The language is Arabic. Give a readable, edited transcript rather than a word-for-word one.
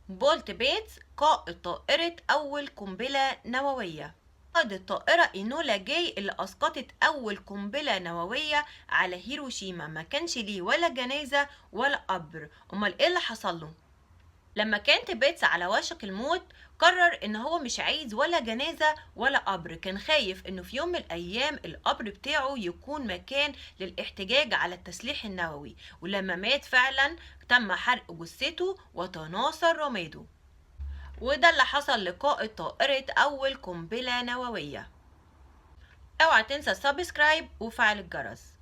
بولت بيتس قائد طائرة أول قنبلة نووية. قائد الطائرة إينولا جاي اللي أسقطت أول قنبلة نووية على هيروشيما ما كانش ليه ولا جنازة ولا قبر. أمال إيه اللي حصل له؟ لما كان تبيتس على وشك الموت قرر ان هو مش عايز ولا جنازة ولا قبر. كان خايف انه في يوم من الايام القبر بتاعه يكون مكان للاحتجاج على التسليح النووي. ولما مات فعلا تم حرق جثته وتناثر رماده. وده اللي حصل لقائد طائرة اول قنبلة نووية. اوعى تنسى السبسكرايب وفعل الجرس.